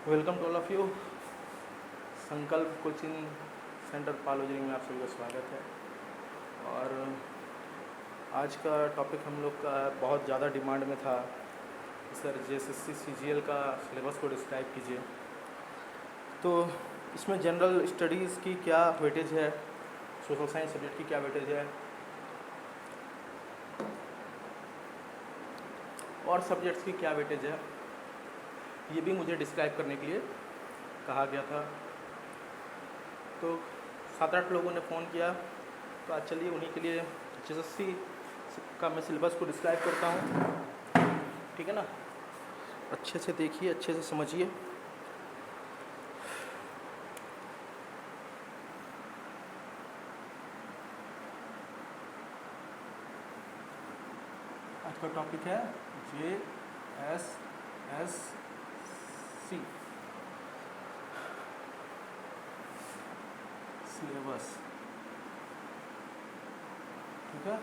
Welcome to all of you. Sankalp coaching centre Palojari में आप सभी का स्वागत है। और आज का टॉपिक हम लोग का बहुत ज़्यादा डिमांड में था, सर जेएसएससी सीजीएल का सिलेबस को डिस्क्राइब कीजिए। तो इसमें जनरल स्टडीज़ की क्या वेटेज है, सोशल साइंस सब्जेक्ट की क्या वेटेज है, और सब्जेक्ट्स की क्या वेटेज है, ये भी मुझे डिस्क्राइब करने के लिए कहा गया था। तो 7-8 लोगों ने फ़ोन किया, तो आज चलिए उन्हीं के लिए जेएसएससी का मैं सिलेबस को डिस्क्राइब करता हूँ। ठीक है ना, अच्छे से देखिए, अच्छे से समझिए। आज का टॉपिक है जेएसएससी सिलेबस। ठीक है,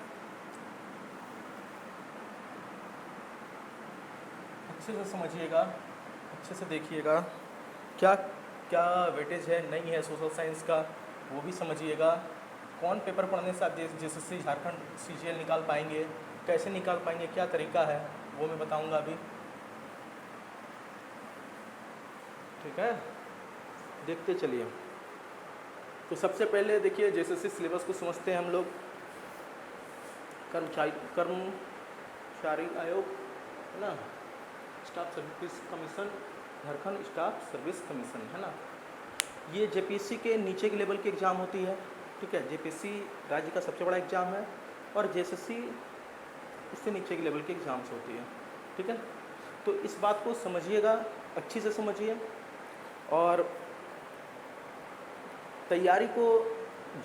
अच्छे से समझिएगा, अच्छे से देखिएगा, क्या क्या वेटेज है, नहीं है सोशल साइंस का, वो भी समझिएगा। कौन पेपर पढ़ने से आप जेएसएससी झारखंड सीजीएल निकाल पाएंगे, कैसे निकाल पाएंगे, क्या तरीका है, वो मैं बताऊंगा अभी। ठीक है, देखते चलिए। तो सबसे पहले देखिए, जेएसएससी सिलेबस को समझते हैं हम लोग। कर्मचारी आयोग है ना, staff service commission, Jharkhand staff service commission है ना, ये जेपीएससी के नीचे के लेवल की एग्ज़ाम होती है। ठीक है, जेपीएससी राज्य का सबसे बड़ा एग्ज़ाम है और जेएसएससी इससे नीचे के लेवल की एग्ज़ाम्स होती है। ठीक है, तो इस बात को समझिएगा, अच्छी से समझिए। और तैयारी को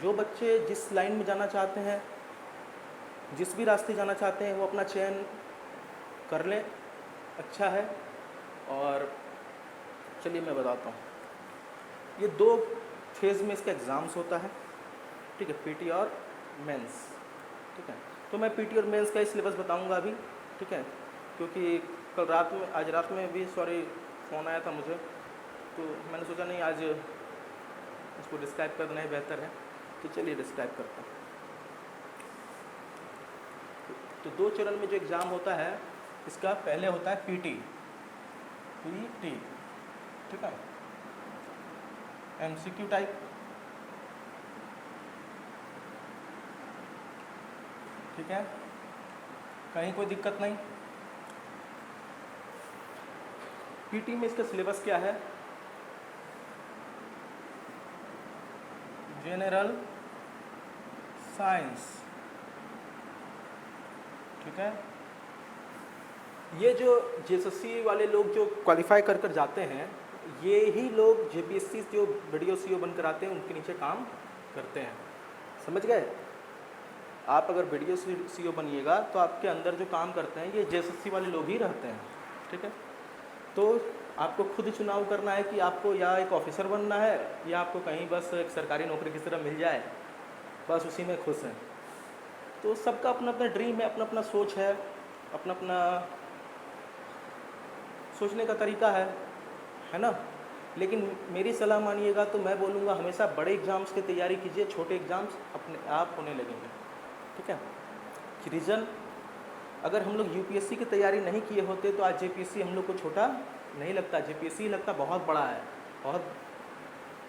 जो बच्चे जिस लाइन में जाना चाहते हैं, जिस भी रास्ते जाना चाहते हैं, वो अपना चयन कर लें, अच्छा है। और चलिए मैं बताता हूँ, ये 2 फेज़ में इसका एग्ज़ाम्स होता है। ठीक है, पीटी और मेंस। ठीक है, तो मैं पीटी और मेंस का ही सिलेबस बताऊंगा अभी। ठीक है, क्योंकि कल रात में, आज रात में भी फ़ोन आया था मुझे, तो मैंने सोचा नहीं, आज इसको डिस्क्राइब करना ही बेहतर है। तो चलिए डिस्क्राइब करता हूँ। तो 2 चरण में जो एग्ज़ाम होता है, इसका पहले होता है पीटी। ठीक है, एमसीक्यू टाइप। ठीक है, कहीं कोई दिक्कत नहीं। पीटी में इसका सिलेबस क्या है, जनरल साइंस। ठीक है, ये जो जेएसएससी वाले लोग जो क्वालिफाई कर कर जाते हैं, ये ही लोग जेपीएससी जो वीडियो सीओ बनकर आते हैं, उनके नीचे काम करते हैं। समझ गए? आप अगर वीडियो सीओ बनिएगा तो आपके अंदर जो काम करते हैं, ये जेएसएससी वाले लोग ही रहते हैं। ठीक है, तो आपको खुद चुनाव करना है कि आपको या एक ऑफिसर बनना है, या आपको कहीं बस एक सरकारी नौकरी की तरह मिल जाए, बस उसी में खुश हैं। तो सबका अपना अपना ड्रीम है, अपना अपना सोच है, अपना अपना सोचने का तरीका है ना। लेकिन मेरी सलाह मानिएगा तो मैं बोलूँगा, हमेशा बड़े एग्ज़ाम्स की तैयारी कीजिए, छोटे एग्ज़ाम्स अपने आप होने लगेंगे। ठीक है, रीज़न, अगर हम लोग यूपीएससी की तैयारी नहीं किए होते तो आज जेपीएससी हम लोग को छोटा नहीं लगता, जेपीएससी लगता बहुत बड़ा है, बहुत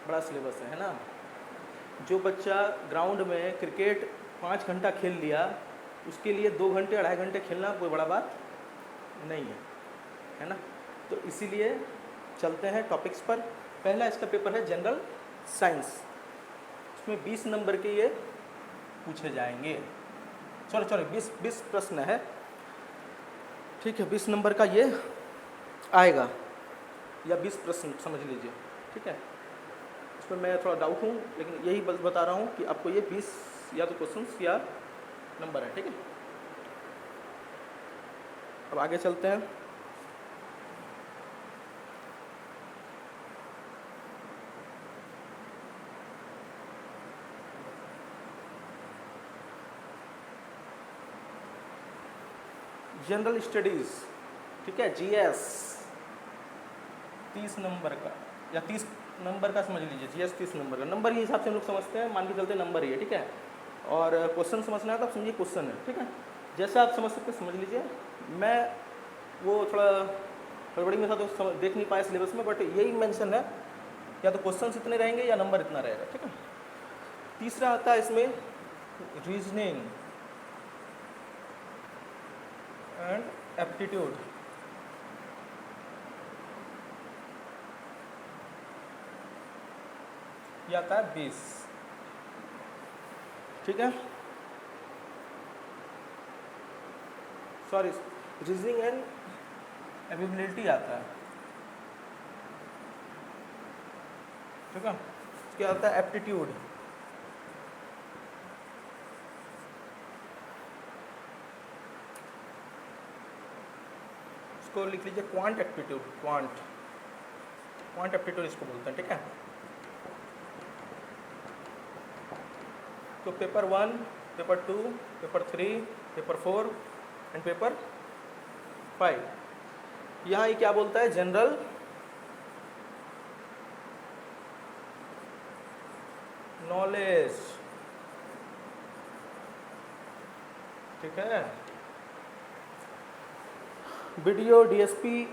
बड़ा सिलेबस है ना। जो बच्चा ग्राउंड में क्रिकेट 5 घंटा खेल लिया, उसके लिए 2 घंटे 2.5 घंटे खेलना कोई बड़ा बात नहीं है ना। तो इसीलिए चलते हैं टॉपिक्स पर। पहला इसका पेपर है जनरल साइंस, इसमें 20 नंबर के ये पूछे जाएंगे। सॉरी 20 प्रश्न है। ठीक है, 20 नंबर का ये आएगा, या 20 प्रश्न समझ लीजिए। ठीक है, इसमें मैं थोड़ा डाउट हूँ, लेकिन यही बता रहा हूँ कि आपको ये 20 या तो क्वेश्चंस या नंबर है। ठीक है, अब आगे चलते हैं। General studies. ठीक है, जीएस। 30 नंबर का या 30 नंबर का समझ लीजिए, GS 30 नंबर का। नंबर के हिसाब से हम लोग समझते हैं, मान के चलते नंबर ही है, ठीक है। और क्वेश्चन समझना है तो आप समझिए क्वेश्चन है, ठीक है। जैसे आप समझ सकते समझ लीजिए। मैं वो थोड़ा हड़बड़ी में था तो देख नहीं पाया सिलेबस में, बट यही मेंशन है, या तो क्वेश्चन इतने रहेंगे या नंबर इतना रहेगा, ठीक है। तीसरा आता है इसमें रीजनिंग एंड एप्टीट्यूड। ये आता है 20, ठीक है। सॉरी, रीजनिंग एंड एबिलिटी आता है, ठीक है। क्या आता है एप्टीट्यूड। इसको लिख लीजिए क्वांट एप्टीट्यूड, क्वांट एप्टीट्यूड इसको बोलते हैं, ठीक है। तो paper 1, paper 2, paper 3, paper 4 and paper 5, यहाँ ये क्या बोलता है, जनरल नॉलेज, ठीक है। वीडियो डीएसपी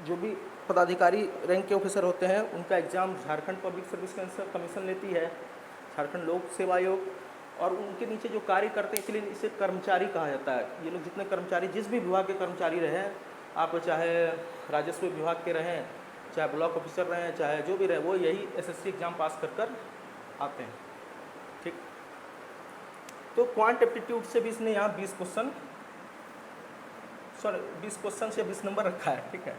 जो भी पदाधिकारी रैंक के ऑफिसर होते हैं उनका exam Jharkhand public service commission लेती है, झारखंड लोक सेवा आयोग, और उनके नीचे जो कार्य करते हैं इसलिए इसे कर्मचारी कहा जाता है। ये लोग जितने कर्मचारी, जिस भी विभाग के कर्मचारी रहे, आप चाहे राजस्व विभाग के रहें, चाहे ब्लॉक ऑफिसर रहें, चाहे जो भी रहे, वो यही एसएससी एग्ज़ाम पास कर आते हैं, ठीक। तो क्वांट एप्टीट्यूड से भी इसने यहाँ 20 क्वेश्चन, सॉरी 20 क्वेश्चन से 20 नंबर रखा है, ठीक है।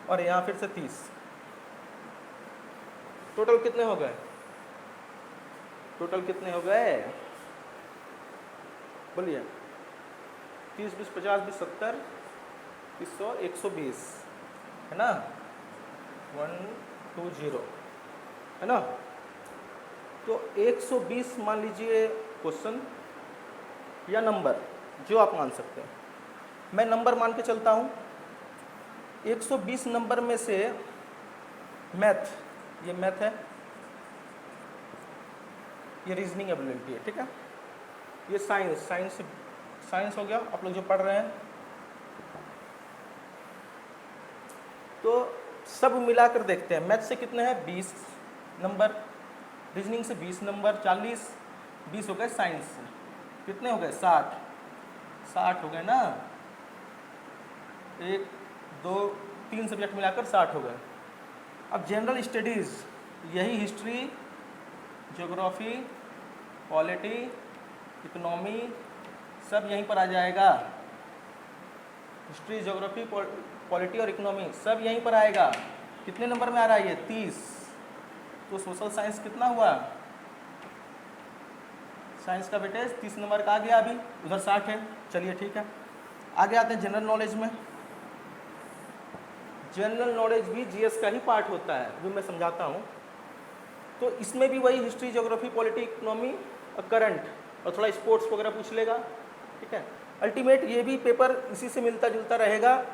और यहाँ फिर से 30, टोटल कितने हो गए, टोटल कितने हो गए बोलिए। 30, 20, 50, 20, 70, 100, 120 है ना, 120 है ना। तो 120 मान लीजिए क्वेश्चन या नंबर, जो आप मान सकते हैं। मैं नंबर मान के चलता हूँ। 120 नंबर में से मैथ, ये मैथ है, ये रीजनिंग एबिलिटी है, ठीक है। ये साइंस हो गया, आप लोग जो पढ़ रहे हैं। तो सब मिलाकर देखते हैं, मैथ से कितने हैं 20 नंबर, रीजनिंग से 20 नंबर, 40, 20 हो गए साइंस से, कितने हो गए 60 हो गए ना, 1, 2, 3 सब्जेक्ट मिलाकर 60 हो गए। अब जनरल स्टडीज़, यही हिस्ट्री, ज्योग्राफी, पॉलिटी, इकोनॉमी, सब यहीं पर आ जाएगा। हिस्ट्री, ज्योग्राफी, पॉलिटी और इकोनॉमी सब यहीं पर आएगा। कितने नंबर में आ रहा है ये 30। तो सोशल साइंस कितना हुआ, साइंस का वेटेज 30 नंबर का आ गया, अभी उधर 60 है, चलिए ठीक है। आगे आते हैं जनरल नॉलेज में। जनरल नॉलेज भी जीएस का ही पार्ट होता है, वो मैं समझाता हूँ। तो इसमें भी वही हिस्ट्री, ज्योग्राफी, पॉलिटी, इकोनॉमी और करंट और थोड़ा स्पोर्ट्स वगैरह पूछ लेगा, ठीक है। अल्टीमेट ये भी पेपर इसी से मिलता जुलता रहेगा।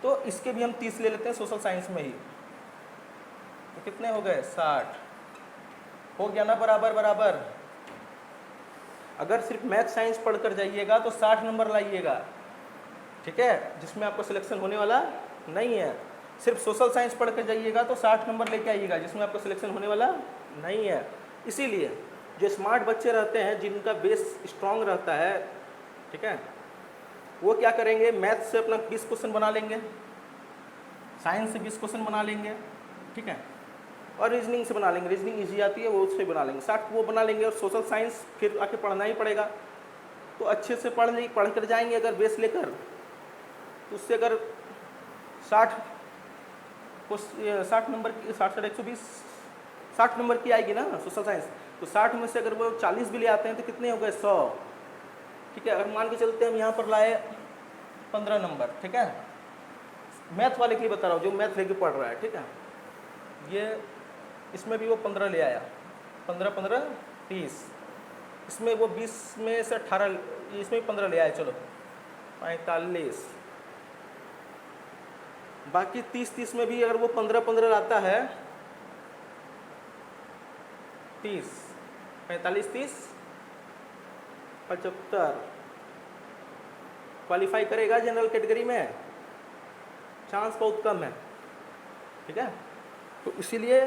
तो इसके भी हम 30 ले लेते हैं सोशल साइंस में ही। तो कितने हो गए 60 हो गया ना, बराबर बराबर। अगर सिर्फ मैथ साइंस पढ़कर जाइएगा तो 60 नंबर लाइएगा, ठीक है, जिसमें आपको सिलेक्शन होने वाला नहीं है। सिर्फ सोशल साइंस पढ़ कर जाइएगा तो 60 नंबर लेके आइएगा, जिसमें आपका सिलेक्शन होने वाला नहीं है। इसीलिए जो स्मार्ट बच्चे रहते हैं, जिनका बेस स्ट्रांग रहता है, ठीक है, वो क्या करेंगे, मैथ से अपना 20 क्वेश्चन बना लेंगे, साइंस से 20 क्वेश्चन बना लेंगे, ठीक है, और रीजनिंग से बना लेंगे। रीजनिंग ईजी आती है, वो उससे बना लेंगे, 60 वो बना लेंगे। और सोशल साइंस फिर आके पढ़ना ही पड़ेगा, तो अच्छे से पढ़ कर जाएंगे अगर बेस लेकर। तो उससे अगर 60 नंबर की 60 120 60 नंबर की आएगी ना सोशल साइंस, तो 60 में से अगर वो 40 भी ले आते हैं तो कितने हो गए 100, ठीक है। अगर मान के चलते हैं हम यहाँ पर लाए 15 नंबर, ठीक है, मैथ वाले के लिए बता रहा हूँ जो मैथ लेके पढ़ रहा है, ठीक है। ये इसमें भी वो 15 ले आया, 15 15 30, इसमें वो 20 में से 18, इसमें भी 15 ले आया, चलो 45, बाकी 30-30 में भी अगर वो 15-15 लाता है, 30, 45-30, 75 क्वालिफाई करेगा जनरल कैटेगरी में, चांस बहुत कम है। ठीक है, तो इसीलिए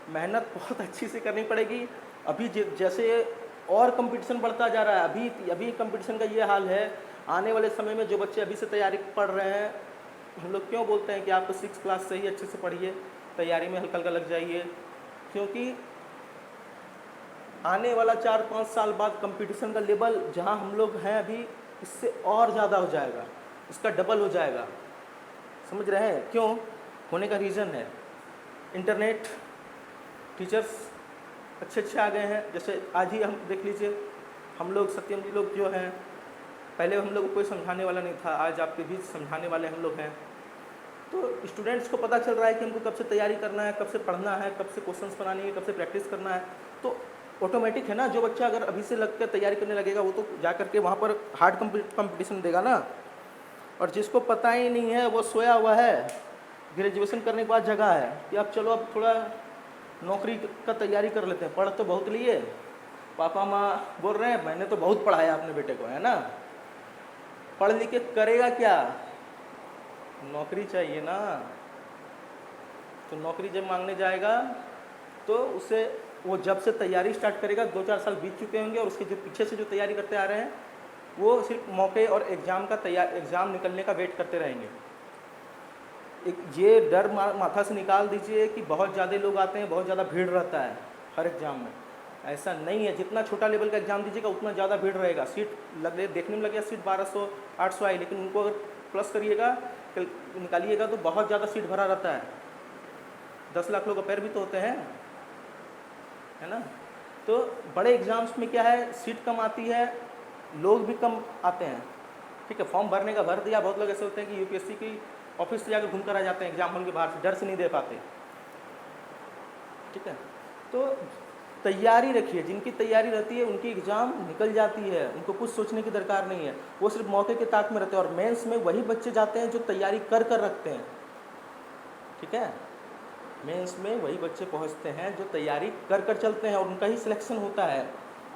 मेहनत बहुत अच्छी से करनी पड़ेगी। अभी जैसे और कंपटीशन बढ़ता जा रहा है, अभी कंपटीशन का ये हाल है, आने वाले समय में जो बच्चे अभी से तैयारी पढ़ रहे हैं, हम लोग क्यों बोलते हैं कि आप तो 6 क्लास से ही अच्छे से पढ़िए, तैयारी में हल्का हल्का लग जाइए, क्योंकि आने वाला 4-5 साल बाद कंपटीशन का लेवल जहां हम लोग हैं अभी, इससे और ज़्यादा हो जाएगा, इसका डबल हो जाएगा। समझ रहे हैं क्यों होने का रीज़न है इंटरनेट, टीचर्स अच्छे अच्छे आ गए हैं। जैसे आज ही हम देख लीजिए, हम लोग सत्यम जी लोग जो हैं, पहले हम लोग को कोई समझाने वाला नहीं था, आज आपके बीच समझाने वाले हम लोग हैं। तो स्टूडेंट्स को पता चल रहा है कि हमको कब से तैयारी करना है, कब से पढ़ना है, कब से क्वेश्चंस बनानी है, कब से प्रैक्टिस करना है। तो ऑटोमेटिक है ना, जो बच्चा अगर अभी से लग कर तैयारी करने लगेगा वो तो जा करके वहाँ पर हार्ड कंपटीशन देगा ना। और जिसको पता ही नहीं है वो सोया हुआ है, ग्रेजुएशन करने के बाद जगह है कि अब चलो अब थोड़ा नौकरी का तैयारी कर लेते हैं, पढ़ तो बहुत लिए, पापा माँ बोल रहे हैं मैंने तो बहुत पढ़ाया अपने बेटे को, है ना, पढ़ लिख के करेगा क्या, नौकरी चाहिए ना। तो नौकरी जब मांगने जाएगा तो उसे वो जब से तैयारी स्टार्ट करेगा 2-4 साल बीत चुके होंगे, और उसके जो पीछे से जो तैयारी करते आ रहे हैं वो सिर्फ मौके और एग्ज़ाम निकलने का वेट करते रहेंगे। एक ये डर माथा से निकाल दीजिए कि बहुत ज़्यादा लोग आते हैं, बहुत ज़्यादा भीड़ रहता है हर एग्ज़ाम में। ऐसा नहीं है, जितना छोटा लेवल का एग्ज़ाम दीजिएगा उतना ज़्यादा भीड़ रहेगा। सीट लगे देखने में लगेगा सीट 1200-800 आई, लेकिन उनको अगर प्लस करिएगा निकालिएगा तो बहुत ज़्यादा सीट भरा रहता है। 10 लाख लोग अपेयर भी तो होते हैं, है ना। तो बड़े एग्ज़ाम्स में क्या है, सीट कम आती है, लोग भी कम आते हैं। ठीक है, फॉर्म भरने का भर दिया, बहुत लोग ऐसे होते हैं कि यूपीएससी की ऑफिस से जाकर घूम कर आ जाते हैं एग्जाम हॉल के बाहर से, डर से नहीं दे पाते। ठीक है, तो तैयारी रखिए, जिनकी तैयारी रहती है उनकी एग्ज़ाम निकल जाती है, उनको कुछ सोचने की दरकार नहीं है, वो सिर्फ मौके के ताक में रहते हैं। और मेंस में वही बच्चे जाते हैं जो तैयारी कर रखते हैं। ठीक है, मेंस में वही बच्चे पहुंचते हैं जो तैयारी कर चलते हैं और उनका ही सिलेक्शन होता है।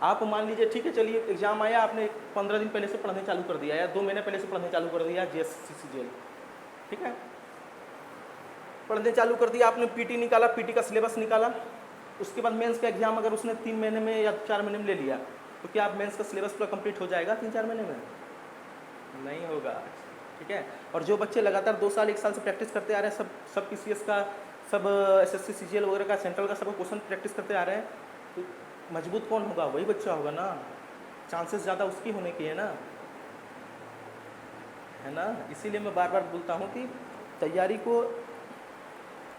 आप मान लीजिए, ठीक है चलिए एग्ज़ाम आया, आपने 15 दिन पहले से पढ़ने चालू कर दिया या 2 महीने पहले से पढ़ने चालू कर दिया GSCCGL, ठीक है, पढ़ने चालू कर दिया आपने, पीटी निकाला, पीटी का सिलेबस निकाला, उसके बाद मेंस का एग्ज़ाम अगर उसने 3 महीने में या 4 महीने में ले लिया तो क्या आप मेंस का सिलेबस पूरा कंप्लीट हो जाएगा 3-4 महीने में? नहीं होगा। ठीक है, और जो बच्चे लगातार 2 साल 1 साल से प्रैक्टिस करते आ रहे हैं, सब PCS का, सब SSC CGL वगैरह का, सेंट्रल का सब क्वेश्चन प्रैक्टिस करते आ रहे हैं, तो मजबूत कौन होगा? वही बच्चा होगा ना, चांसेस ज़्यादा उसकी होने की है ना, है ना। इसीलिए मैं बार बार बोलता हूँ कि तैयारी को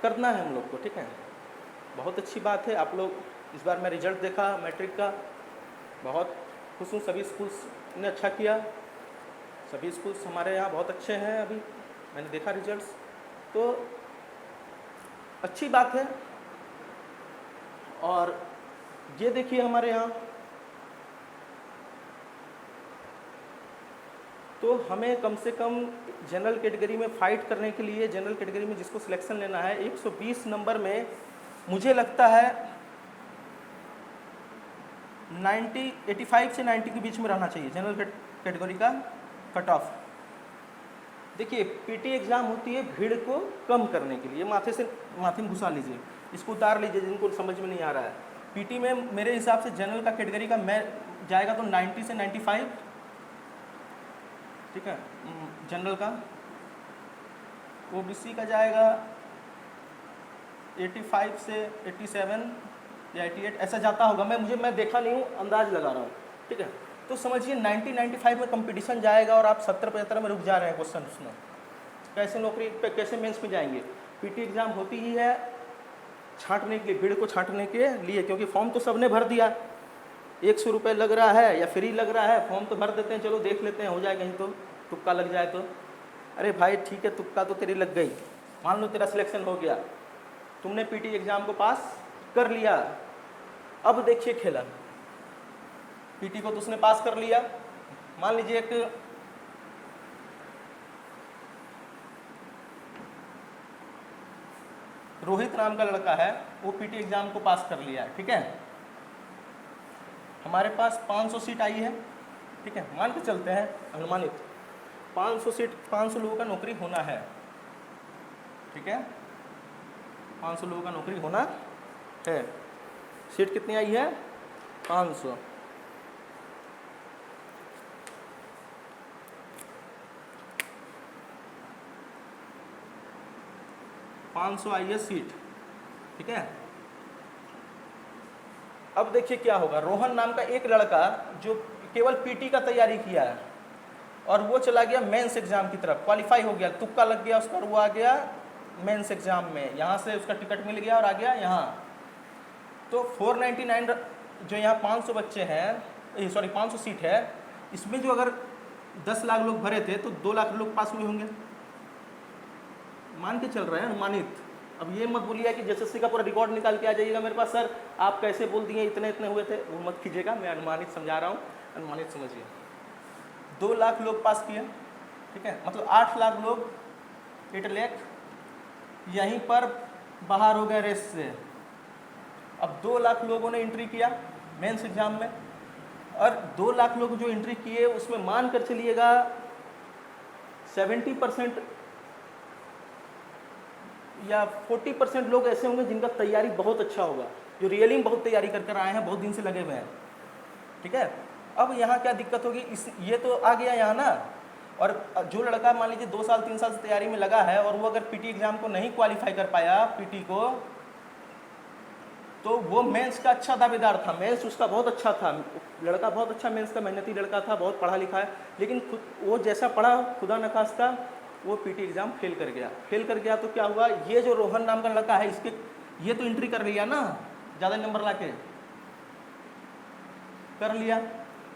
करना है हम लोग को। ठीक है, बहुत अच्छी बात है, आप लोग इस बार मैं रिजल्ट देखा मैट्रिक का, बहुत खुश हूँ, सभी स्कूल्स ने अच्छा किया, सभी स्कूल्स हमारे यहाँ बहुत अच्छे हैं, अभी मैंने देखा रिजल्ट्स, तो अच्छी बात है। और ये देखिए हमारे यहाँ तो हमें कम से कम जनरल कैटेगरी में फ़ाइट करने के लिए, जनरल कैटेगरी में जिसको सिलेक्शन लेना है, 120 नंबर में मुझे लगता है 85 से 90 के बीच में रहना चाहिए जनरल कैटेगरी का कट ऑफ। देखिए पीटी एग्ज़ाम होती है भीड़ को कम करने के लिए, माथे में घुसा लीजिए, इसको उतार लीजिए जिनको समझ में नहीं आ रहा है। पीटी में मेरे हिसाब से जनरल का कैटेगरी का मैं जाएगा तो 90 से 95, ठीक है, जनरल का। ओबीसी का जाएगा 85 से 87 या 88 ऐसा जाता होगा, मैं देखा नहीं हूँ, अंदाज लगा रहा हूँ। ठीक है, तो समझिए 90-95 में कंपटीशन जाएगा और आप 70-75 में रुक जा रहे हैं क्वेश्चन उसमें, कैसे नौकरी पे, कैसे मेंस में जाएंगे? पीटी एग्ज़ाम होती ही है छांटने के लिए, भीड़ को छांटने के लिए, क्योंकि फॉर्म तो सबने भर दिया, 100 रुपये लग रहा है या फ्री लग रहा है, फॉर्म तो भर देते हैं, चलो देख लेते हैं हो जाए कहीं तो, तुक्का लग जाए तो। अरे भाई ठीक है, तुक्का तो तेरी लग गई, मान लो तेरा सिलेक्शन हो गया, तुमने पीटी एग्ज़ाम को पास कर लिया, अब देखिए खेला, पीटी को तो उसने पास कर लिया, मान लीजिए एक रोहित नाम का लड़का है, वो पीटी एग्जाम को पास कर लिया है, ठीक है। हमारे पास 500 सीट आई है, ठीक है, मान के चलते हैं अनुमानित 500 सीट, 500 लोगों का नौकरी होना है, ठीक है, 500 लोगों का नौकरी होना है। सीट कितनी आई है? 500। आई है सीट, ठीक है। अब देखिए क्या होगा, रोहन नाम का एक लड़का जो केवल पीटी का तैयारी किया है और वो चला गया मेंस एग्जाम की तरफ, क्वालिफाई हो गया, तुक्का लग गया उसका, वो आ गया मेंस एग्जाम में, यहाँ से उसका टिकट मिल गया और आ गया यहाँ। तो 499 जो यहाँ 500 बच्चे हैं, सॉरी 500 सीट है, इसमें जो अगर 10 लाख लोग भरे थे तो 2 लाख लोग पास हुए होंगे, मान के चल रहे हैं अनुमानित। अब ये मत बोलिए कि जैसे का पूरा रिकॉर्ड निकाल के आ जाइएगा मेरे पास, सर आप कैसे बोल दिए इतने इतने हुए थे, वो मत कीजिएगा, मैं अनुमानित समझा रहा हूँ, अनुमानित समझिए। 2 लाख लोग पास किए, ठीक है, मतलब 8 लाख लोग 8 लाख यहीं पर बाहर हो गए रेस से। अब 2 लाख लोगों ने एंट्री किया मेंस एग्जाम में, और 2 लाख लोग जो एंट्री किए उसमें मान कर चलिएगा 70% या 40% लोग ऐसे होंगे जिनका तैयारी बहुत अच्छा होगा, जो रियली में बहुत तैयारी कर आए हैं, बहुत दिन से लगे हुए हैं, ठीक है। अब यहाँ क्या दिक्कत होगी, ये तो आ गया यहाँ ना, और जो लड़का मान लीजिए 2 साल 3 साल से तैयारी में लगा है और वो अगर पीटी एग्जाम को नहीं क्वालिफाई कर पाया पीटी को, तो वो मेंस का अच्छा दावेदार था, मेंस उसका बहुत अच्छा था, लड़का बहुत अच्छा मेंस का मेहनती लड़का था, बहुत पढ़ा लिखा है, लेकिन वो जैसा पढ़ा खुदा न खास्ता वो पीटी एग्जाम फेल कर गया। तो क्या हुआ, ये जो रोहन नाम का लड़का है, इसके ये तो एंट्री कर लिया ना, ज़्यादा नंबर ला के कर लिया,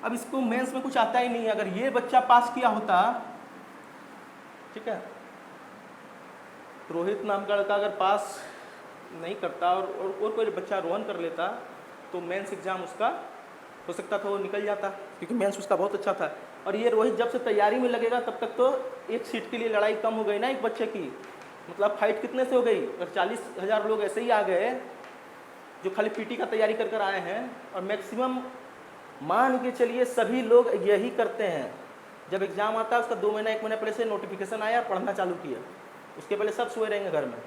अब इसको मेंस में कुछ आता ही नहीं है। अगर ये बच्चा पास किया होता, ठीक है, रोहित नाम का लड़का अगर पास नहीं करता और कोई बच्चा रोहन कर लेता तो मेंस एग्जाम उसका हो सकता था वो निकल जाता, क्योंकि मेंस उसका बहुत अच्छा था। और ये रोहित जब से तैयारी में लगेगा तब तक तो एक सीट के लिए लड़ाई कम हो गई ना एक बच्चे की, मतलब फाइट कितने से हो गई, अगर 40,000 लोग ऐसे ही आ गए जो खाली पीटी का तैयारी कर आए हैं, और मैक्सिमम मान के चलिए सभी लोग यही करते हैं, जब एग्ज़ाम आता है उसका 2 महीना 1 महीना पहले से नोटिफिकेशन आया, पढ़ना चालू किया, उसके पहले सब सोए रहेंगे घर में,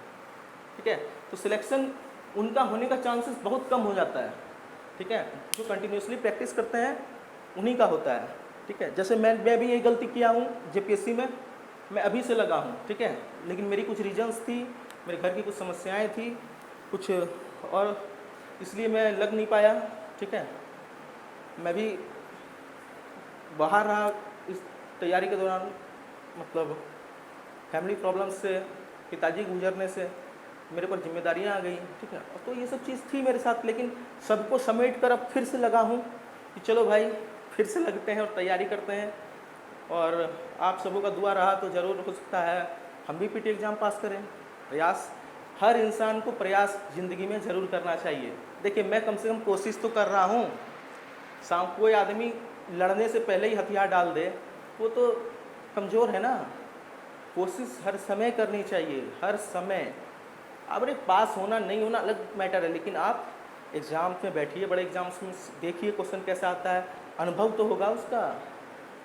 ठीक है। तो सिलेक्शन उनका होने का चांसेस बहुत कम हो जाता है, ठीक है, जो कंटिन्यूसली प्रैक्टिस करते हैं उन्हीं का होता है, ठीक है। जैसे मैं भी यही गलती किया हूँ जेपीएससी में, मैं अभी से लगा हूँ, ठीक है, लेकिन मेरी कुछ रीजंस थी, मेरे घर की कुछ समस्याएं थी कुछ, और इसलिए मैं लग नहीं पाया, ठीक है। मैं भी बाहर रहा इस तैयारी के दौरान, मतलब फैमिली प्रॉब्लम्स से, पिताजी गुजरने से मेरे पर जिम्मेदारियां आ गई, ठीक है, तो ये सब चीज़ थी मेरे साथ, लेकिन सबको समेट कर अब फिर से लगा हूँ कि चलो भाई फिर से लगते हैं और तैयारी करते हैं, और आप सबों का दुआ रहा तो ज़रूर हो सकता है हम भी पीटी एग्ज़ाम पास करें। प्रयास हर इंसान को प्रयास ज़िंदगी में ज़रूर करना चाहिए। देखिए मैं कम से कम कोशिश तो कर रहा हूँ, कोई आदमी लड़ने से पहले ही हथियार डाल दे वो तो कमज़ोर है ना, कोशिश हर समय करनी चाहिए, हर समय। अब अरे पास होना नहीं होना अलग मैटर है, लेकिन आप एग्ज़ाम में बैठिए, बड़े एग्ज़ाम्स में देखिए क्वेश्चन कैसा आता है, अनुभव तो होगा उसका।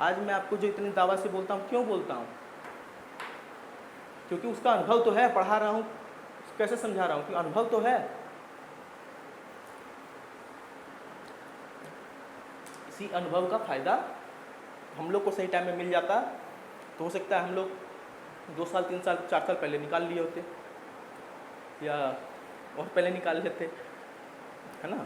आज मैं आपको जो इतनी दावा से बोलता हूँ, क्यों बोलता हूँ, क्योंकि उसका अनुभव तो है, पढ़ा रहा हूँ, कैसे समझा रहा हूँ कि अनुभव तो है। इसी अनुभव का फ़ायदा हम लोग को सही टाइम में मिल जाता तो हो सकता है हम लोग 2 साल 3 साल 4 साल पहले निकाल लिए होते, या और पहले निकाल लेते, है ना।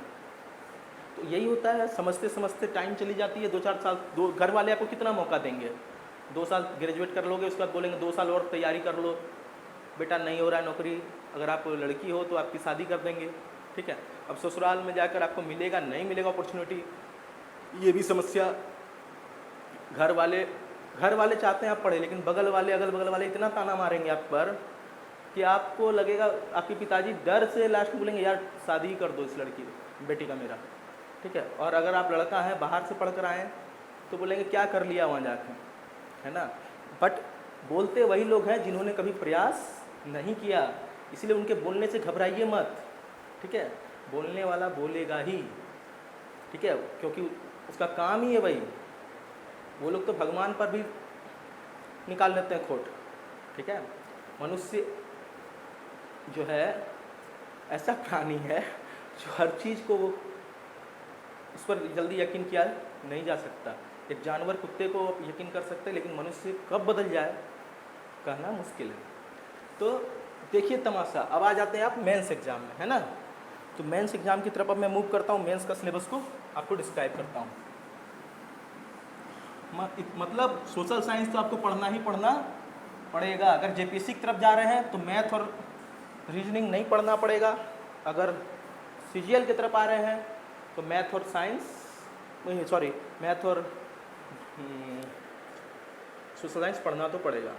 तो यही होता है, समझते समझते टाइम चली जाती है, 2-4 साल। घर वाले आपको कितना मौका देंगे, 2 साल ग्रेजुएट कर लोगे, उसके बाद बोलेंगे 2 साल और तैयारी कर लो, बेटा नहीं हो रहा है नौकरी, अगर आप लड़की हो तो आपकी शादी कर देंगे, ठीक है। अब ससुराल में जाकर आपको मिलेगा नहीं मिलेगा अपॉर्चुनिटी, ये भी समस्या। घर वाले चाहते हैं आप पढ़े, लेकिन बगल वाले अगल बगल वाले इतना ताना मारेंगे आप पर कि आपको लगेगा, आपके पिताजी डर से लास्ट में बोलेंगे यार शादी ही कर दो इस लड़की बेटी का मेरा, ठीक है। और अगर आप लड़का है बाहर से पढ़ कर आए तो बोलेंगे क्या कर लिया वहाँ जाके, है ना। बट बोलते वही लोग हैं जिन्होंने कभी प्रयास नहीं किया, इसलिए उनके बोलने से घबराइए मत, ठीक है। बोलने वाला बोलेगा ही, ठीक है, क्योंकि उसका काम ही है वही। वो लोग तो भगवान पर भी निकाल लेते हैं खोट, ठीक है। मनुष्य जो है ऐसा प्राणी है जो हर चीज़ को वो उस पर जल्दी यकीन किया नहीं जा सकता। एक जानवर कुत्ते को यकीन कर सकते हैं, लेकिन मनुष्य कब बदल जाए कहना मुश्किल है। तो देखिए तमाशा। अब आ जाते हैं आप मेंस एग्जाम में, है ना। तो मेंस एग्जाम की तरफ अब मैं मूव करता हूँ, मेंस का सिलेबस को आपको डिस्क्राइब करता हूँ। मतलब सोशल साइंस तो आपको पढ़ना ही पढ़ना पड़ेगा। अगर जेपीएससी की तरफ जा रहे हैं तो मैथ और रीजनिंग नहीं पढ़ना पड़ेगा। अगर सीजीएल की तरफ आ रहे हैं तो मैथ और सोशल साइंस पढ़ना तो पड़ेगा।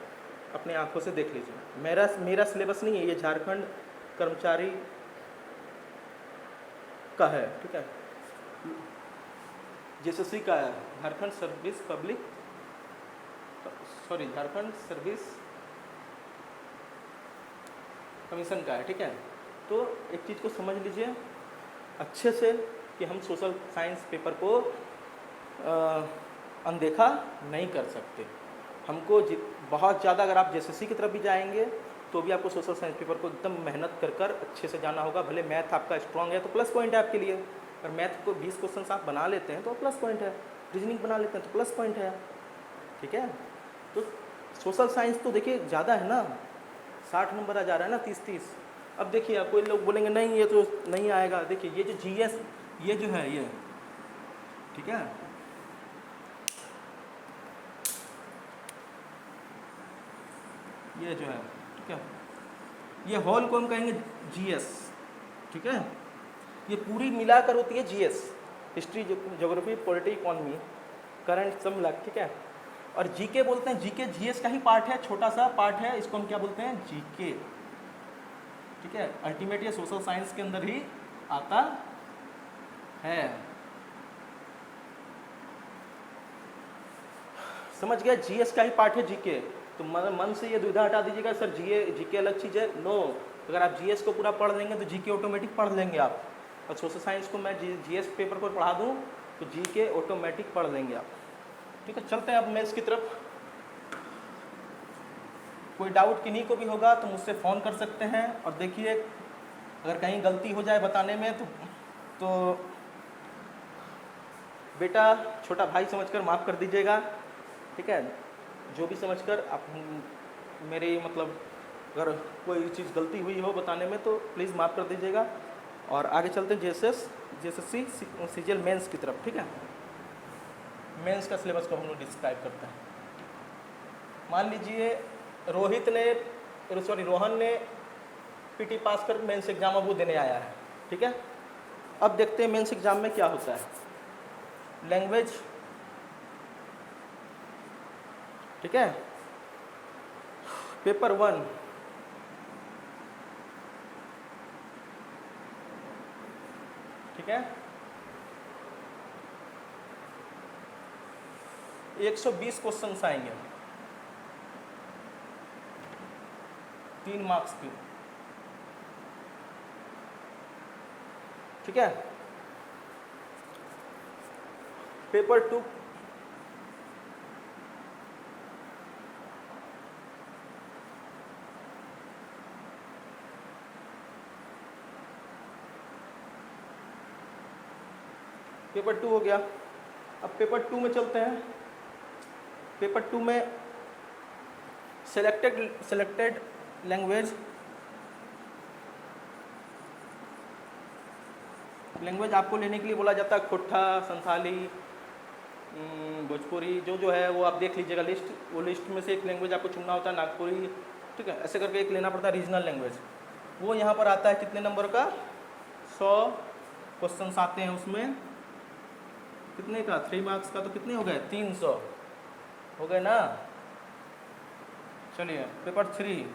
अपने आंखों से देख लीजिए। मेरा सिलेबस नहीं है, ये झारखंड कर्मचारी का है, ठीक है। जेएसएससी का है, झारखंड सर्विस कमीशन का है, ठीक है। तो एक चीज़ को समझ लीजिए अच्छे से कि हम सोशल साइंस पेपर को अनदेखा नहीं कर सकते। हमको बहुत ज़्यादा, अगर आप जेएसएससी की तरफ भी जाएंगे तो भी आपको सोशल साइंस पेपर को एकदम मेहनत कर अच्छे से जाना होगा। भले मैथ आपका स्ट्रांग है तो प्लस पॉइंट है आपके लिए। अगर मैथ को 20 क्वेश्चन आप बना लेते हैं तो प्लस पॉइंट है, रीजनिंग बना लेते हैं तो प्लस पॉइंट है, ठीक है। तो सोशल साइंस तो देखिए ज़्यादा है ना, 60 नंबर आ जा रहा है ना, 30-30। अब देखिए कोई लोग बोलेंगे नहीं ये तो नहीं आएगा। देखिए ये जो जीएस ये जो है ये, ठीक है, ये जो है, ठीक है, ये होल को हम कहेंगे जीएस, ठीक है। ये पूरी मिलाकर होती है GS, history, geography, polity, economy, current सब मिला, ठीक है। और जीके बोलते हैं, जीके जीएस का ही पार्ट है, छोटा सा पार्ट है, इसको हम क्या बोलते हैं, जीके, ठीक है। अल्टीमेट ये सोशल साइंस के अंदर ही आता है। समझ गया, जीएस का ही पार्ट है जीके। तो मन से ये दुविधा हटा दीजिएगा सर जीके अलग चीज़ है, नो। अगर आप जीएस को पूरा पढ़ लेंगे तो जीके ऑटोमेटिक पढ़ लेंगे आप। और सोशल साइंस को मैं जीएस पेपर पर पढ़ा दूं तो जीके ऑटोमेटिक पढ़ लेंगे आप, ठीक है। चलते हैं अब मेंस की तरफ। कोई डाउट किन्हीं को भी होगा तो मुझसे फ़ोन कर सकते हैं। और देखिए अगर कहीं गलती हो जाए बताने में तो बेटा छोटा भाई समझकर माफ़ कर दीजिएगा, ठीक है। जो भी समझकर आप मेरी मतलब अगर कोई चीज़ गलती हुई हो बताने में तो प्लीज़ माफ़ कर दीजिएगा। और आगे चलते हैं जेएसएससी सीजीएल मेंस की तरफ, ठीक है। मेंस का सिलेबस को हम लोग डिस्क्राइब करते हैं। मान लीजिए रोहन ने पीटी पास कर मेंस एग्जाम अब वो देने आया है, ठीक है। अब देखते हैं मेंस एग्जाम में क्या होता है। लैंग्वेज, ठीक है, पेपर 1, ठीक है, 120 क्वेश्चन आएंगे, 3 मार्क्स के, ठीक है। पेपर 2, पेपर 2 हो गया। अब पेपर 2 में चलते हैं। पेपर 2 में सेलेक्टेड लैंग्वेज आपको लेने के लिए बोला जाता है। खोट्ठा, संथाली, भोजपुरी जो है वो आप देख लीजिएगा लिस्ट। वो लिस्ट में से एक लैंग्वेज आपको चुनना होता है, नागपुरी, ठीक है। ऐसे करके एक लेना पड़ता है रीजनल लैंग्वेज। वो यहाँ पर आता है कितने नंबर का, 100 क्वेश्चन आते हैं उसमें। कितने का, 3 मार्क्स का, तो कितने हो गए, 300 हो गए ना। चलिए पेपर 3,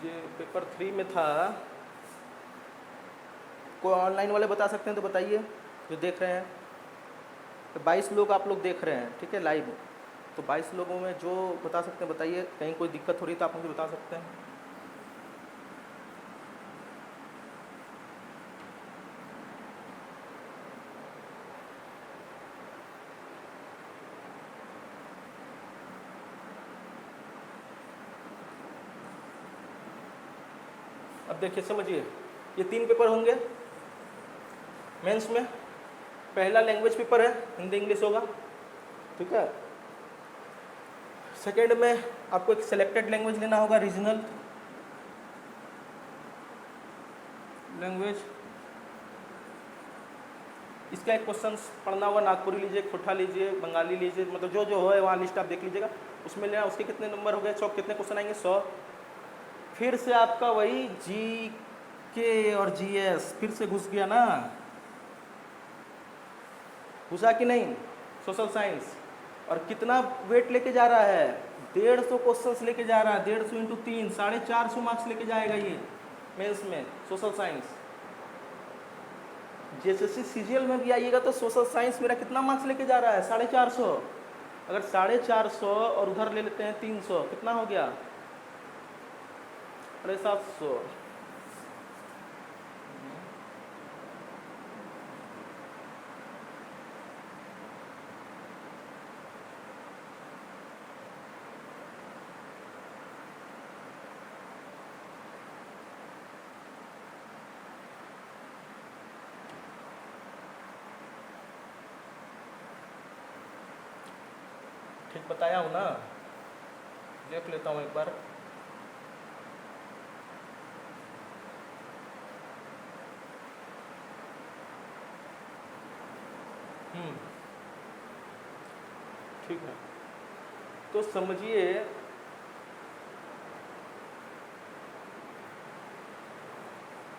ये पेपर 3 में था। कोई ऑनलाइन वाले बता सकते हैं तो बताइए, जो देख रहे हैं। तो 22 लोग आप लोग देख रहे हैं, ठीक है, लाइव। तो 22 लोगों में जो बता सकते हैं बताइए, कहीं कोई दिक्कत हो रही तो आप मुझे बता सकते हैं। अब देखिए समझिए, ये 3 पेपर होंगे मेंस में। पहला लैंग्वेज पेपर है, हिंदी इंग्लिश होगा, ठीक है। सेकेंड में आपको एक सिलेक्टेड लैंग्वेज लेना होगा, रीजनल लैंग्वेज। इसका एक क्वेश्चन पढ़ना होगा, नागपुरी लीजिए, खोटा लीजिए, बंगाली लीजिए, मतलब जो जो है वहाँ लिस्ट आप देख लीजिएगा, उसमें लेना। उसके कितने नंबर हो गए, 100, कितने क्वेश्चन आएंगे, 100। फिर से आपका वही जी के और जीएस फिर से घुस गया ना, घुसा कि नहीं, सोशल साइंस। और कितना वेट लेके जा रहा है, 150 क्वेश्चंस लेके जा रहा है, 150 इंटू 3, 450 मार्क्स लेके जाएगा ये मेंस में, सोशल साइंस। जेएसएससी सीजीएल में भी आइएगा तो सोशल साइंस मेरा कितना मार्क्स लेके जा रहा है, 450। अगर 450 और उधर ले लेते हैं 300, कितना हो गया, 750। ठीक बताया हूँ ना, देख लेता हूँ एक बार। ठीक है, तो समझिए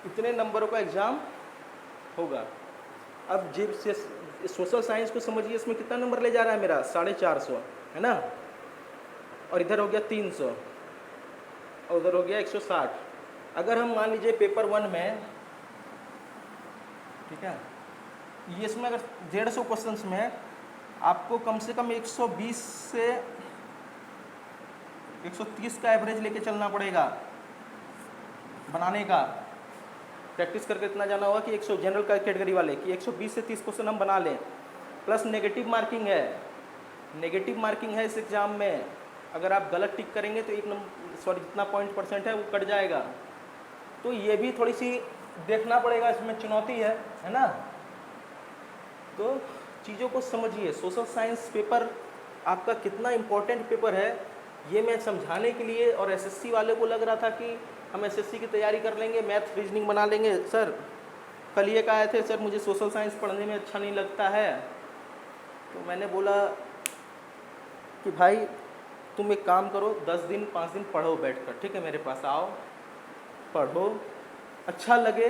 इतने नंबरों का एग्जाम होगा। अब जिप से सोशल साइंस को समझिए, इसमें कितना नंबर ले जा रहा है मेरा, 450, है ना। और इधर हो गया 300 और उधर हो गया 160। अगर हम मान लीजिए पेपर 1 में, ठीक है, ये इसमें अगर 150 क्वेश्चंस में आपको कम से कम 120 से 130 का एवरेज लेके चलना पड़ेगा बनाने का। प्रैक्टिस करके इतना जाना होगा कि 100 जनरल कैटेगरी वाले कि 120 से 30 क्वेश्चन हम बना लें। प्लस नेगेटिव मार्किंग है, नेगेटिव मार्किंग है इस एग्ज़ाम में। अगर आप गलत टिक करेंगे तो 1 नंबर, सॉरी, जितना पॉइंट परसेंट है वो कट जाएगा। तो ये भी थोड़ी सी देखना पड़ेगा, इसमें चुनौती है ना। तो चीज़ों को समझिए, सोशल साइंस पेपर आपका कितना इम्पोर्टेंट पेपर है ये मैं समझाने के लिए। और एसएससी वाले को लग रहा था कि हम एसएससी की तैयारी कर लेंगे, मैथ रीजनिंग बना लेंगे। सर कल ये कहा थे, सर मुझे सोशल साइंस पढ़ने में अच्छा नहीं लगता है। तो मैंने बोला कि भाई तुम एक काम करो, 10 दिन 5 दिन पढ़ो बैठकर, ठीक है, मेरे पास आओ, पढ़ो, अच्छा लगे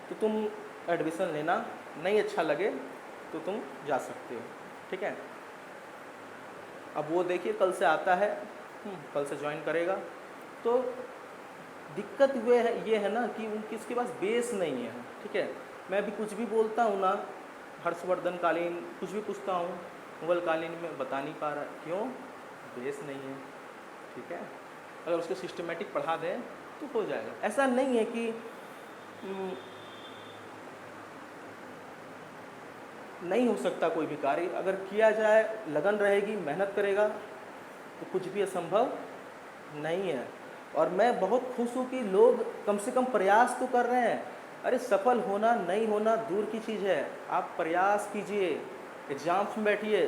तो तुम एडमिशन लेना, नहीं अच्छा लगे तो तुम जा सकते हो, ठीक है। अब वो देखिए कल से आता है, कल से ज्वाइन करेगा। तो दिक्कत ये है ना कि किसके पास बेस नहीं है, ठीक है। मैं भी कुछ भी बोलता हूँ ना, हर्षवर्धन कालीन कुछ भी पूछता हूँ, मुगल कालीन में बता नहीं पा रहा, क्यों, बेस नहीं है, ठीक है। अगर उसको सिस्टमेटिक पढ़ा दें तो हो जाएगा। ऐसा नहीं है कि नहीं हो सकता कोई भी कार्य, अगर किया जाए, लगन रहेगी, मेहनत करेगा तो कुछ भी असंभव नहीं है। और मैं बहुत खुश हूँ कि लोग कम से कम प्रयास तो कर रहे हैं। अरे सफल होना नहीं होना दूर की चीज़ है, आप प्रयास कीजिए, एग्जाम्स में बैठिए।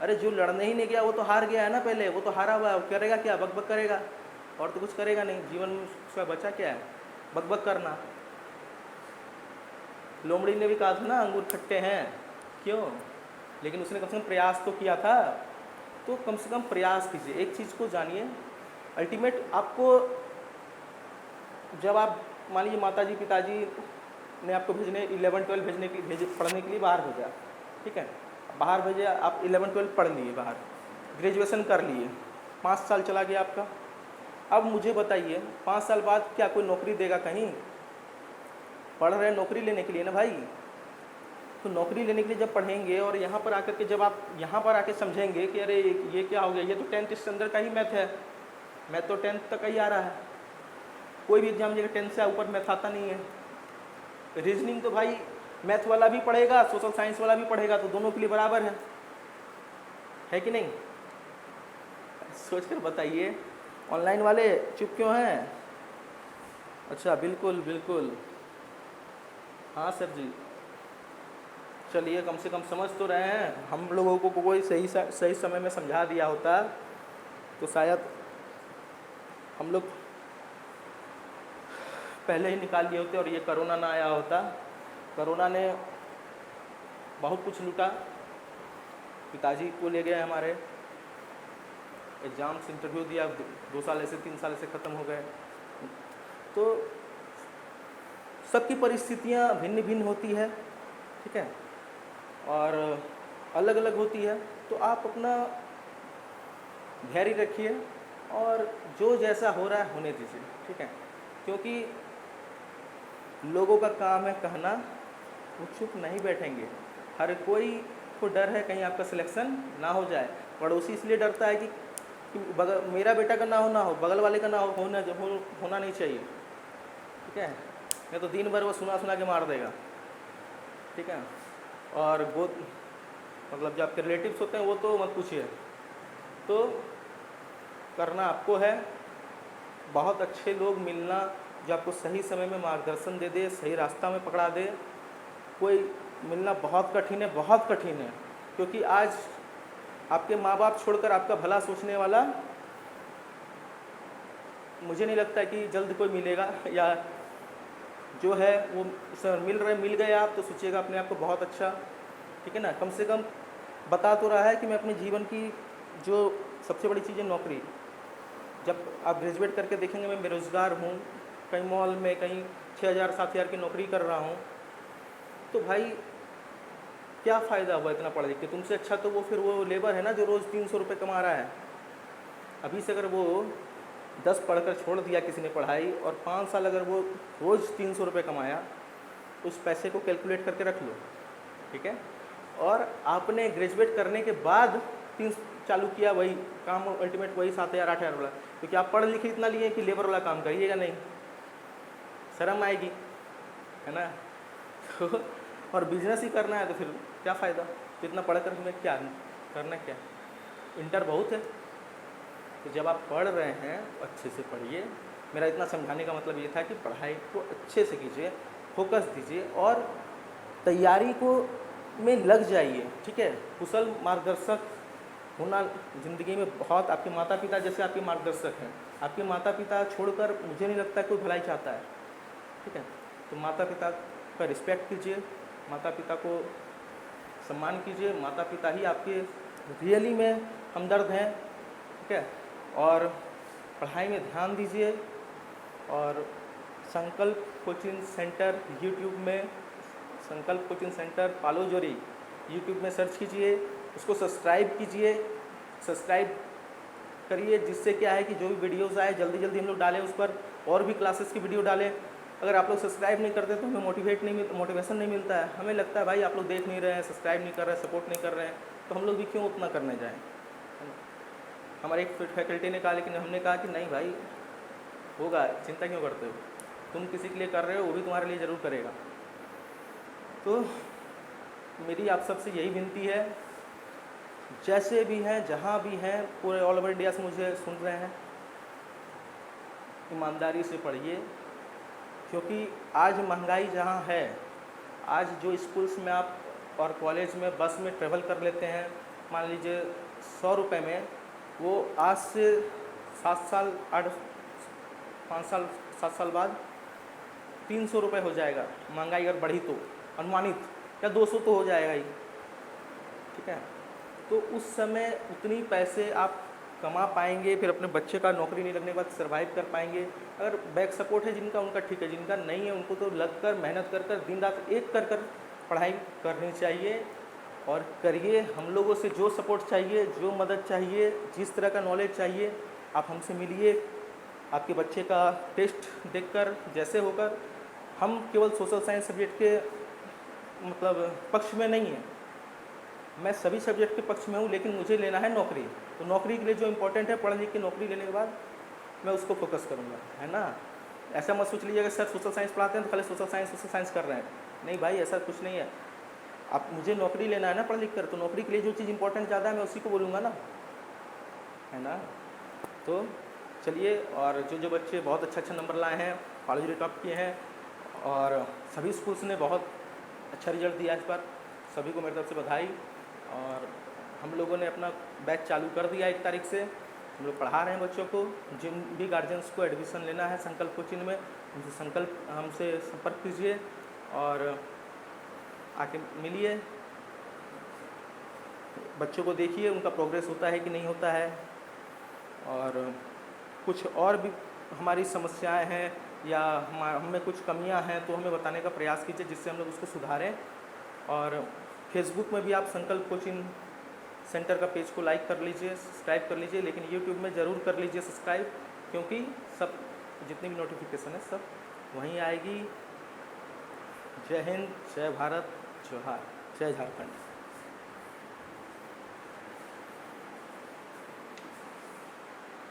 अरे जो लड़ने ही नहीं गया वो तो हार गया है ना, पहले वो तो हारा हुआ है, वो करेगा क्या, बकबक करेगा, और तो कुछ करेगा नहीं। जीवन में उसका बचा क्या है, बकबक करना। लोमड़ी ने भी कहा था ना अंगूर खट्टे हैं, क्यों, लेकिन उसने कम से कम प्रयास तो किया था। तो कम से कम प्रयास कीजिए, एक चीज़ को जानिए। अल्टीमेट आपको, जब आप मान लीजिए माताजी पिताजी ने आपको भेजने 11-12 पढ़ने के लिए बाहर भेजा, ठीक है, बाहर भेजे, आप 11-12 पढ़ लिए, बाहर ग्रेजुएशन कर लिए, 5 साल चला गया आपका, अब मुझे बताइए 5 साल बाद क्या कोई नौकरी देगा कहीं? पढ़ रहे हैं नौकरी लेने के लिए ना भाई। तो नौकरी लेने के लिए जब पढ़ेंगे और यहाँ पर आकर के जब आप यहाँ पर आके समझेंगे कि अरे ये क्या हो गया, ये तो 10th स्टैंडर्ड का ही मैथ है, मैथ तो 10th तक ही आ रहा है, कोई भी एग्जाम जगह 10 से ऊपर मैथ आता नहीं है। रीजनिंग तो भाई मैथ वाला भी पढ़ेगा, सोशल साइंस वाला भी पढ़ेगा, तो दोनों के लिए बराबर है कि नहीं? सोच कर बताइए। ऑनलाइन वाले चुप क्यों हैं? अच्छा, बिल्कुल बिल्कुल, हाँ सर जी। चलिए, कम से कम समझ तो रहे हैं। हम लोगों को कोई सही समय में समझा दिया होता तो शायद हम लोग पहले ही निकाल लिए होते और ये कोरोना ना आया होता। कोरोना ने बहुत कुछ लूटा। पिताजी को ले गए हमारे, एग्ज़ाम्स इंटरव्यू दिया, 2 साल ऐसे 3 साल ऐसे ख़त्म हो गए। तो सबकी परिस्थितियाँ भिन्न भिन्न होती है, ठीक है, और अलग अलग होती है। तो आप अपना धैर्य रखिए और जो जैसा हो रहा है होने दीजिए, ठीक है, क्योंकि लोगों का काम है कहना, वो चुप नहीं बैठेंगे। हर कोई को डर है कहीं आपका सिलेक्शन ना हो जाए। पड़ोसी इसलिए डरता है कि मेरा बेटा का ना हो, बगल वाले का ना होना नहीं चाहिए, ठीक है, नहीं तो दिन भर वो सुना के मार देगा, ठीक है। और वो मतलब जो आपके रिलेटिव्स होते हैं वो तो मत पूछिए। तो करना आपको है, बहुत अच्छे लोग मिलना जो आपको सही समय में मार्गदर्शन दे दे, सही रास्ता में पकड़ा दे। कोई मिलना बहुत कठिन है, बहुत कठिन है, क्योंकि आज आपके माँ बाप छोड़कर आपका भला सोचने वाला मुझे नहीं लगता कि जल्द कोई मिलेगा, या जो है वो सर मिल गए आप तो सोचिएगा अपने आप को बहुत अच्छा, ठीक है ना। कम से कम बता तो रहा है कि मैं अपने जीवन की जो सबसे बड़ी चीज़ है नौकरी। जब आप ग्रेजुएट करके देखेंगे मैं बेरोज़गार हूँ, कहीं मॉल में कहीं 6,000-7,000 की नौकरी कर रहा हूँ, तो भाई क्या फ़ायदा हुआ इतना पढ़ लिख के? तुमसे अच्छा तो वो फिर वो लेबर है ना जो रोज़ 300 रुपये कमा रहा है। अभी से अगर वो 10 पढ़कर छोड़ दिया किसी ने पढ़ाई और 5 साल अगर वो रोज़ 300 रुपये कमाया, उस पैसे को कैलकुलेट करके रख लो, ठीक है। और आपने ग्रेजुएट करने के बाद 3 चालू किया वही काम, अल्टीमेट वही 7,000-8,000 वाला, क्योंकि आप पढ़ लिखे इतना लिए कि लेबर वाला काम करिएगा नहीं, शर्म आएगी, है ना। तो और बिजनेस ही करना है तो फिर क्या फ़ायदा? तो इतना पढ़ कर हमें क्या करना, क्या इंटर बहुत है। तो जब आप पढ़ रहे हैं अच्छे से पढ़िए। मेरा इतना समझाने का मतलब ये था कि पढ़ाई को अच्छे से कीजिए, फोकस दीजिए और तैयारी को में लग जाइए, ठीक है। कुशल मार्गदर्शक होना ज़िंदगी में बहुत, आपके माता पिता जैसे आपके मार्गदर्शक हैं। आपके माता पिता छोड़कर मुझे नहीं लगता कोई भलाई चाहता है, ठीक है। तो माता पिता का रिस्पेक्ट कीजिए, माता पिता को सम्मान कीजिए। माता पिता ही आपके रियली में हमदर्द हैं, ठीक है। और पढ़ाई में ध्यान दीजिए। और संकल्प कोचिंग सेंटर यूट्यूब में, संकल्प कोचिंग सेंटर पालोजोरी यूट्यूब में सर्च कीजिए, उसको सब्सक्राइब कीजिए, सब्सक्राइब करिए, जिससे क्या है कि जो भी वीडियोज़ आए जल्दी जल्दी हम लोग डालें उस पर, और भी क्लासेस की वीडियो डालें। अगर आप लोग सब्सक्राइब नहीं करते तो हमें मोटिवेशन नहीं मिलता है। हमें लगता है भाई आप लोग देख नहीं रहे हैं, सब्सक्राइब नहीं कर रहे हैं, सपोर्ट नहीं कर रहे हैं, तो हम लोग भी क्यों उतना करने जाएँ। हमारे एक फैकल्टी ने कहा, लेकिन हमने कहा कि नहीं भाई होगा, चिंता क्यों करते हो, तुम किसी के लिए कर रहे हो वो भी तुम्हारे लिए ज़रूर करेगा। तो मेरी आप सबसे यही विनती है, जैसे भी हैं जहाँ भी हैं पूरे ऑल ओवर इंडिया से मुझे सुन रहे हैं, ईमानदारी से पढ़िए, क्योंकि आज महंगाई जहाँ है, आज जो स्कूल्स में आप और कॉलेज में बस में ट्रेवल कर लेते हैं, मान लीजिए 100 रुपये में, वो आज से 5 साल 7 साल बाद 300 रुपये हो जाएगा, महंगाई अगर बढ़ी तो अनुमानित, या 200 तो हो जाएगा ही, ठीक है। तो उस समय उतनी पैसे आप कमा पाएंगे, फिर अपने बच्चे का नौकरी नहीं लगने के बाद सर्वाइव कर पाएंगे। अगर बैक सपोर्ट है जिनका, उनका ठीक है, जिनका नहीं है उनको तो लग कर मेहनत कर कर दिन रात एक कर कर पढ़ाई करनी चाहिए और करिए। हम लोगों से जो सपोर्ट चाहिए, जो मदद चाहिए, जिस तरह का नॉलेज चाहिए, आप हमसे मिलिए, आपके बच्चे का टेस्ट देखकर जैसे होकर, हम केवल सोशल साइंस सब्जेक्ट के मतलब पक्ष में नहीं है, मैं सभी सब्जेक्ट के पक्ष में हूँ, लेकिन मुझे लेना है नौकरी। तो नौकरी के लिए जो इम्पोर्टेंट है, पढ़ लिख के नौकरी लेने के बाद मैं उसको फोकस करूँगा, है ना। ऐसा मत सोच लीजिएगा सर सोशल साइंस पढ़ाते हैं तो खाली सोशल साइंस कर रहे हैं, नहीं भाई, ऐसा कुछ नहीं है। आप मुझे नौकरी लेना है ना पढ़ लिख कर, तो नौकरी के लिए जो चीज़ इंपॉर्टेंट ज़्यादा है मैं उसी को बोलूँगा ना, है ना। तो चलिए, और जो बच्चे बहुत अच्छा नंबर लाए हैं, कॉलेज में टॉप किए हैं, और सभी स्कूल्स ने बहुत अच्छा रिजल्ट दिया इस बार, सभी को मेरी तरफ से बधाई। और हम लोगों ने अपना बैच चालू कर दिया 1 तारीख से, हम लोग पढ़ा रहे हैं बच्चों को। जिन भी गार्जियंस को एडमिशन लेना है संकल्प कोचिंग में, हमसे संपर्क कीजिए और आके मिलिए, बच्चों को देखिए उनका प्रोग्रेस होता है कि नहीं होता है, और कुछ और भी हमारी समस्याएं हैं या हमें कुछ कमियां हैं तो हमें बताने का प्रयास कीजिए, जिससे हम लोग उसको सुधारें। और फेसबुक में भी आप संकल्प कोचिंग सेंटर का पेज को लाइक कर लीजिए, सब्सक्राइब कर लीजिए, लेकिन यूट्यूब में ज़रूर कर लीजिए सब्सक्राइब, क्योंकि सब जितनी भी नोटिफिकेशन है सब वहीं आएगी। जय हिंद, जय भारत, जोहार, जय झारखंड।